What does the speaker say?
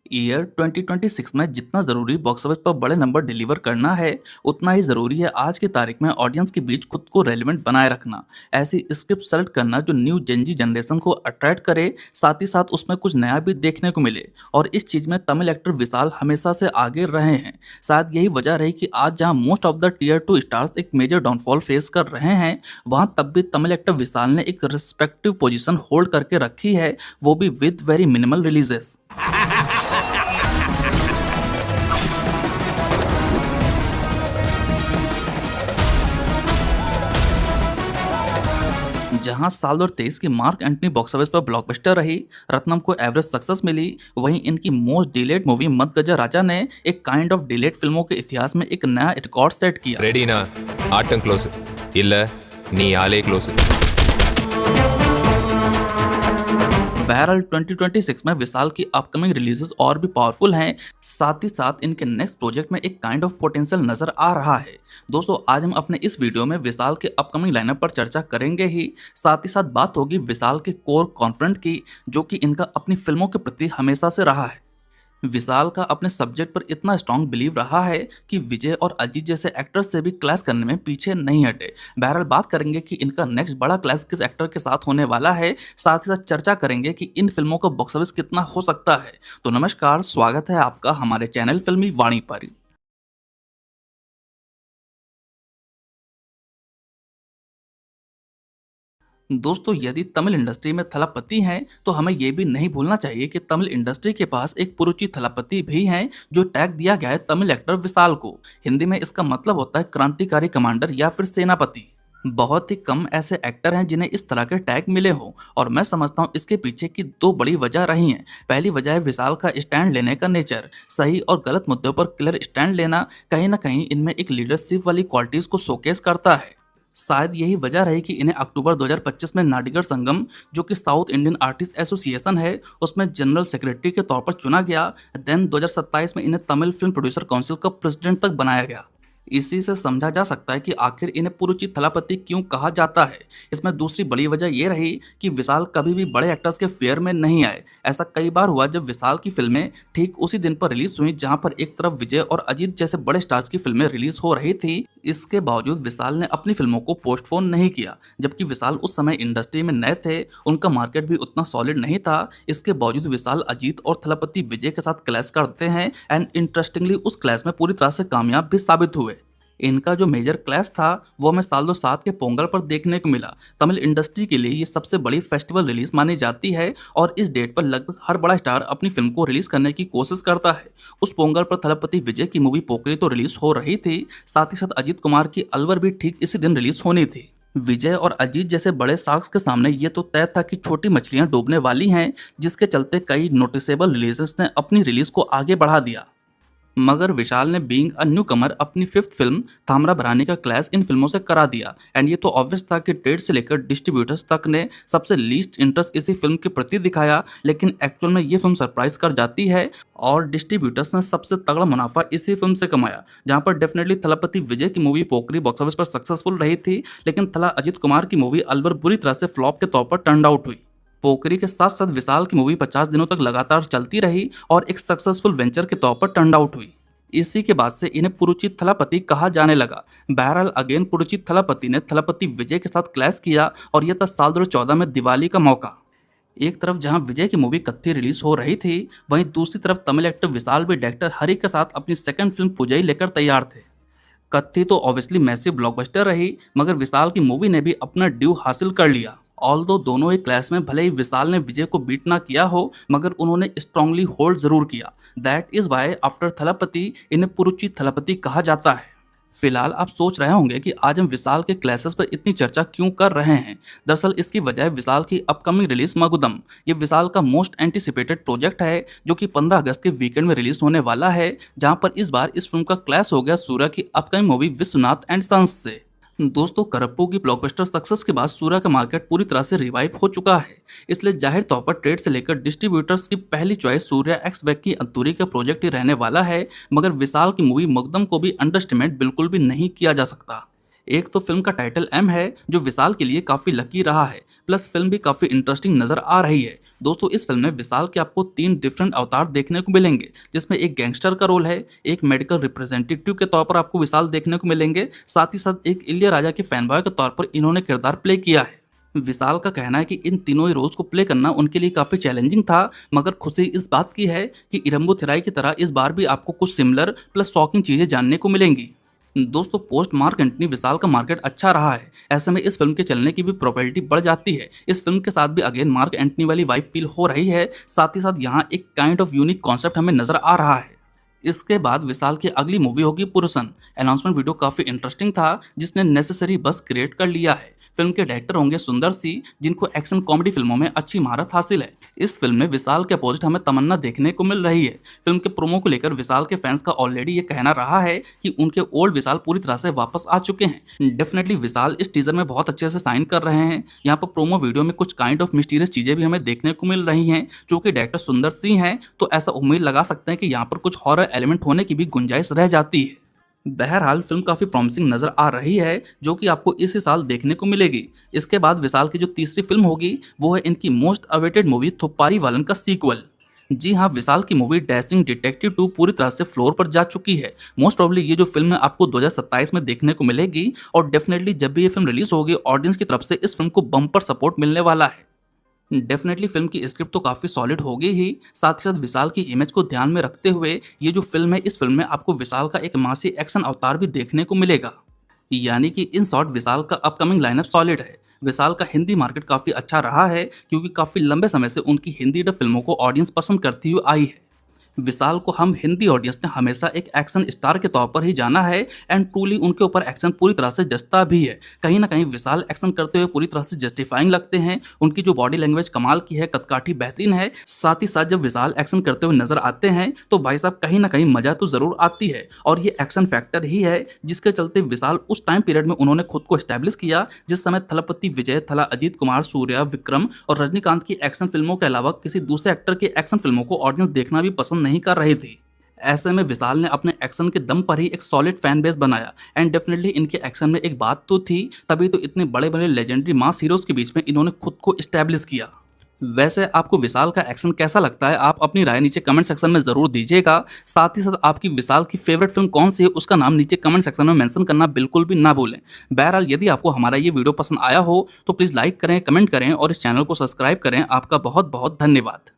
Year 2026 में जितना ज़रूरी बॉक्स ऑफिस पर बड़े नंबर डिलीवर करना है, उतना ही ज़रूरी है आज की तारीख में ऑडियंस के बीच खुद को रेलेवेंट बनाए रखना। ऐसी स्क्रिप्ट सेलेक्ट करना जो न्यू जेनजी जनरेशन को अट्रैक्ट करे, साथ ही साथ उसमें कुछ नया भी देखने को मिले। और इस चीज़ में तमिल एक्टर विशाल हमेशा से आगे रहे हैं। शायद यही वजह रही कि आज जहां most of the tier 2 stars एक मेजर डाउनफॉल फेस कर रहे हैं, वहां तब भी तमिल एक्टर विशाल ने एक रिस्पेक्टिव पोजीशन होल्ड करके रखी है, वो भी विद वेरी मिनिमल रिलीजेस। जहां साल 2023 की मार्क एंटनी बॉक्स ऑफिस पर ब्लॉकबस्टर रही, रत्नम को एवरेज सक्सेस मिली, वहीं इनकी मोस्ट डिलेड मूवी मदगजा राजा ने एक काइंड ऑफ डिलेड फिल्मों के इतिहास में एक नया रिकॉर्ड सेट किया। ரெடினா ஆட்டம் க்ளோஸ் இல்ல நீ ஆளே க்ளோஸ்। बहरहाल 2026 में विशाल की अपकमिंग रिलीजेस और भी पावरफुल हैं, साथ ही साथ इनके नेक्स्ट प्रोजेक्ट में एक काइंड ऑफ पोटेंशियल नजर आ रहा है। दोस्तों, आज हम अपने इस वीडियो में विशाल के अपकमिंग लाइनअप पर चर्चा करेंगे ही, साथ ही साथ बात होगी विशाल के कोर कॉन्फिडेंट की, जो कि इनका अपनी फिल्मों के प्रति हमेशा से रहा है। विशाल का अपने सब्जेक्ट पर इतना स्ट्रांग बिलीव रहा है कि विजय और अजीत जैसे एक्टर्स से भी क्लैश करने में पीछे नहीं हटे। बहरहाल बात करेंगे कि इनका नेक्स्ट बड़ा क्लैश किस एक्टर के साथ होने वाला है, साथ ही साथ चर्चा करेंगे कि इन फिल्मों का बॉक्स ऑफिस कितना हो सकता है। तो नमस्कार, स्वागत है आपका हमारे चैनल फिल्मी वाणी पर। दोस्तों, यदि तमिल इंडस्ट्री में थलापति हैं, तो हमें यह भी नहीं भूलना चाहिए कि तमिल इंडस्ट्री के पास एक पुरुची थलापति भी हैं, जो टैग दिया गया है तमिल एक्टर विशाल को। हिंदी में इसका मतलब होता है क्रांतिकारी कमांडर या फिर सेनापति। बहुत ही कम ऐसे एक्टर हैं जिन्हें इस तरह के टैग मिले हों, और मैं समझता हूँ इसके पीछे की दो बड़ी वजह रही हैं। पहली वजह है विशाल का स्टैंड लेने का नेचर। सही और गलत मुद्दों पर क्लियर स्टैंड लेना कहीं ना कहीं इनमें एक लीडरशिप वाली क्वालिटीज को शोकेस करता है। शायद यही वजह रही कि इन्हें अक्टूबर 2025 में नाडिगर संगम, जो कि साउथ इंडियन आर्टिस्ट एसोसिएशन है, उसमें जनरल सेक्रेटरी के तौर पर चुना गया। देन 2027 में इन्हें तमिल फिल्म प्रोड्यूसर काउंसिल का प्रेसिडेंट तक बनाया गया। इसी से समझा जा सकता है कि आखिर इन्हें पुरुची थलापति क्यों कहा जाता है। इसमें दूसरी बड़ी वजह यह रही कि विशाल कभी भी बड़े एक्टर्स के फेयर में नहीं आए। ऐसा कई बार हुआ जब विशाल की फिल्में ठीक उसी दिन पर रिलीज हुई जहां पर एक तरफ विजय और अजीत जैसे बड़े स्टार्स की फिल्में रिलीज हो रही थी। इसके बावजूद विशाल ने अपनी फिल्मों को पोस्टपोन नहीं किया, जबकि विशाल उस समय इंडस्ट्री में नए थे, उनका मार्केट भी उतना सॉलिड नहीं था। इसके बावजूद विशाल अजीत और थलापति विजय के साथ क्लैश करते हैं, एंड इंटरेस्टिंगली उस क्लैश में पूरी तरह से कामयाब भी साबित हुए। इनका जो मेजर क्लैश था वो हमें साल 2007 के पोंगल पर देखने को मिला। तमिल इंडस्ट्री के लिए ये सबसे बड़ी फेस्टिवल रिलीज मानी जाती है, और इस डेट पर लगभग हर बड़ा स्टार अपनी फिल्म को रिलीज करने की कोशिश करता है। उस पोंगल पर थलपति विजय की मूवी पोकरी तो रिलीज हो रही थी, साथ ही साथ अजीत कुमार की अलवर भी ठीक इसी दिन रिलीज होनी थी। विजय और अजीत जैसे बड़े शार्क्स के सामने ये तो तय था कि छोटी मछलियां डूबने वाली हैं, जिसके चलते कई नोटिसेबल रिलीजेस ने अपनी रिलीज को आगे बढ़ा दिया। मगर विशाल ने बीइंग अ न्यू कमर अपनी फिफ्थ फिल्म थामरा बरानी का क्लैश इन फिल्मों से करा दिया, एंड ये तो ऑब्वियस था कि ट्रेड से लेकर डिस्ट्रीब्यूटर्स तक ने सबसे लीस्ट इंटरेस्ट इसी फिल्म के प्रति दिखाया। लेकिन एक्चुअल में ये फिल्म सरप्राइज कर जाती है, और डिस्ट्रीब्यूटर्स ने सबसे तगड़ा मुनाफा इसी फिल्म से कमाया। जहां पर डेफिनेटली थलापति विजय की मूवी पोकरी बॉक्स ऑफिस पर सक्सेसफुल रही थी, लेकिन थला अजीत कुमार की मूवी अलवर बुरी तरह से फ्लॉप के तौर पर टर्न आउट हुई। पोकरी के साथ साथ विशाल की मूवी 50 दिनों तक लगातार चलती रही और एक सक्सेसफुल वेंचर के तौर पर टर्न आउट हुई। इसी के बाद से इन्हें पुरुची थलापति कहा जाने लगा। बहरहाल अगेन पुरुची थलापति ने थलापति विजय के साथ क्लैश किया, और यह था साल 2014 में दिवाली का मौका। एक तरफ जहां विजय की मूवी कत्थी रिलीज हो रही थी, वहीं दूसरी तरफ तमिल एक्टर विशाल भी डायरेक्टर हरी के साथ अपनी सेकंड फिल्म पुजई लेकर तैयार थे। कत्थी तो ऑब्वियसली मैसिव ब्लॉकबस्टर रही, मगर विशाल की मूवी ने भी अपना ड्यू हासिल कर लिया। ऑल्दो दोनों ही क्लैश में भले ही विशाल ने विजय को बीट ना किया हो, मगर उन्होंने स्ट्रांगली होल्ड जरूर किया। That is why after Thalapathy इन्हें पुरुची थलापति कहा जाता है। फिलहाल आप सोच रहे होंगे कि आज हम विशाल के क्लैशेस पर इतनी चर्चा क्यों कर रहे हैं। दरअसल इसकी वजह है विशाल की अपकमिंग रिलीज मगुदम। ये विशाल का मोस्ट एंटिसिपेटेड प्रोजेक्ट है, जो कि 15 अगस्त के वीकेंड में रिलीज होने वाला है, जहां पर इस बार इस फिल्म का क्लैश हो गया सूर्या की upcoming movie Vishwanath and sons से। दोस्तों, करप्पू की ब्लॉकबस्टर सक्सेस के बाद सूर्या का मार्केट पूरी तरह से रिवाइव हो चुका है, इसलिए जाहिर तौर पर ट्रेड से लेकर डिस्ट्रीब्यूटर्स की पहली चॉइस सूर्या एक्स बैक की अंतुरी का प्रोजेक्ट ही रहने वाला है। मगर विशाल की मूवी मकदम को भी अंडरस्टिमेट बिल्कुल भी नहीं किया जा सकता। एक तो फिल्म का टाइटल एम है जो विशाल के लिए काफी लकी रहा है, प्लस फिल्म भी काफी इंटरेस्टिंग नजर आ रही है। दोस्तों इस फिल्म में विशाल के आपको 3 डिफरेंट अवतार देखने को मिलेंगे, जिसमें एक गैंगस्टर का रोल है, एक मेडिकल रिप्रेजेंटेटिव के तौर पर आपको विशाल देखने को मिलेंगे, साथ ही साथ एक इलिया के फैन बॉय के तौर पर इन्होंने किरदार प्ले किया है। विशाल का कहना है कि इन तीनों ही रोल्स को प्ले करना उनके लिए काफी चैलेंजिंग था, मगर खुशी इस बात की है कि इरम्बू थिराई की तरह इस बार भी आपको कुछ सिमिलर प्लस शॉकिंग चीजें जानने को मिलेंगी। दोस्तों पोस्ट मार्क एंटनी विशाल का मार्केट अच्छा रहा है, ऐसे में इस फिल्म के चलने की भी प्रोबेबिलिटी बढ़ जाती है। इस फिल्म के साथ भी अगेन मार्क एंटनी वाली वाइब फील हो रही है, साथ ही साथ यहाँ एक काइंड ऑफ यूनिक कॉन्सेप्ट हमें नजर आ रहा है। इसके बाद विशाल की अगली मूवी होगी पुरुषन। अनाउंसमेंट वीडियो काफी इंटरेस्टिंग था, जिसने नेसेसरी बस क्रिएट कर लिया है। फिल्म के डायरेक्टर होंगे सुंदर सी, जिनको एक्शन कॉमेडी फिल्मों में अच्छी महारत हासिल है। इस फिल्म में विशाल के अपोजिट हमें तमन्ना देखने को मिल रही है। फिल्म के प्रोमो को लेकर विशाल के फैंस का ऑलरेडी ये कहना रहा है कि उनके ओल्ड विशाल पूरी तरह से वापस आ चुके हैं। डेफिनेटली विशाल इस टीजर में बहुत अच्छे से साइन कर रहे हैं। यहाँ पर प्रोमो वीडियो में कुछ काइंड ऑफ मिस्टीरियस चीजें भी हमें देखने को मिल रही हैं, जो कि डायरेक्टर सुंदर सी हैं, तो ऐसा उम्मीद लगा सकते हैं कि यहाँ पर कुछ हॉरर एलिमेंट होने की भी गुंजाइश रह जाती है। बहरहाल फिल्म काफी प्रॉमिसिंग नजर आ रही है, जो कि आपको इसी साल देखने को मिलेगी। इसके बाद विशाल की जो तीसरी फिल्म होगी वो है इनकी मोस्ट अवेटेड मूवी थुप्पारी वालन का सीक्वल। जी हाँ, विशाल की मूवी डैशिंग डिटेक्टिव 2 पूरी तरह से फ्लोर पर जा चुकी है। मोस्ट प्रॉब्ली ये जो फिल्म है आपको 2027 में देखने को मिलेगी, और डेफिनेटली जब भी ये फिल्म रिलीज होगी ऑडियंस की तरफ से इस फिल्म को बम्पर सपोर्ट मिलने वाला है। डेफिनेटली फिल्म की स्क्रिप्ट तो काफ़ी सॉलिड होगी ही, साथ ही साथ विशाल की इमेज को ध्यान में रखते हुए ये जो फिल्म है, इस फिल्म में आपको विशाल का एक मासी एक्शन अवतार भी देखने को मिलेगा। यानी कि इन शॉर्ट विशाल का अपकमिंग लाइनअप सॉलिड है। विशाल का हिंदी मार्केट काफ़ी अच्छा रहा है, क्योंकि काफ़ी लंबे समय से उनकी हिंदी डब फिल्मों को ऑडियंस पसंद करती हुई आई है। विशाल को हम हिंदी ऑडियंस ने हमेशा एक एक्शन स्टार के तौर पर ही जाना है, एंड ट्रूली उनके ऊपर एक्शन पूरी तरह से जचता भी है। कहीं ना कहीं विशाल एक्शन करते हुए पूरी तरह से जस्टिफाइंग लगते हैं। उनकी जो बॉडी लैंग्वेज कमाल की है, कदकाठी बेहतरीन है। साथ ही साथ जब विशाल एक्शन करते हुए नजर आते हैं तो भाई साहब कहीं ना कहीं मजा तो जरूर आती है, और ये एक्शन फैक्टर ही है जिसके चलते विशाल उस टाइम पीरियड में उन्होंने खुद को एस्टेब्लिश किया जिस समय थलपति विजय, थला अजीत कुमार, सूर्या, विक्रम और रजनीकांत की एक्शन फिल्मों के अलावा किसी दूसरे एक्टर की एक्शन फिल्मों को ऑडियंस देखना भी पसंद नहीं कर रही थी। ऐसे में विशाल ने अपने एक्शन के दम पर ही एक सॉलिड फैन बेस बनाया, एंड डेफिनेटली इनके एक्शन में एक बात तो थी, तभी तो इतने बड़े बड़े लेजेंडरी मास हीरोज के बीच में इन्होंने खुद को एस्टेब्लिश किया। वैसे आपको विशाल का एक्शन कैसा लगता है, आप अपनी राय नीचे कमेंट सेक्शन में जरूर दीजिएगा। साथ ही साथ आपकी विशाल की फेवरेट फिल्म कौन सी है उसका नाम नीचे कमेंट सेक्शन में मेंशन करना बिल्कुल भी ना भूलें। बहरहाल यदि आपको हमारा ये वीडियो पसंद आया हो तो प्लीज़ लाइक करें, कमेंट करें और इस चैनल को सब्सक्राइब करें। आपका बहुत बहुत धन्यवाद।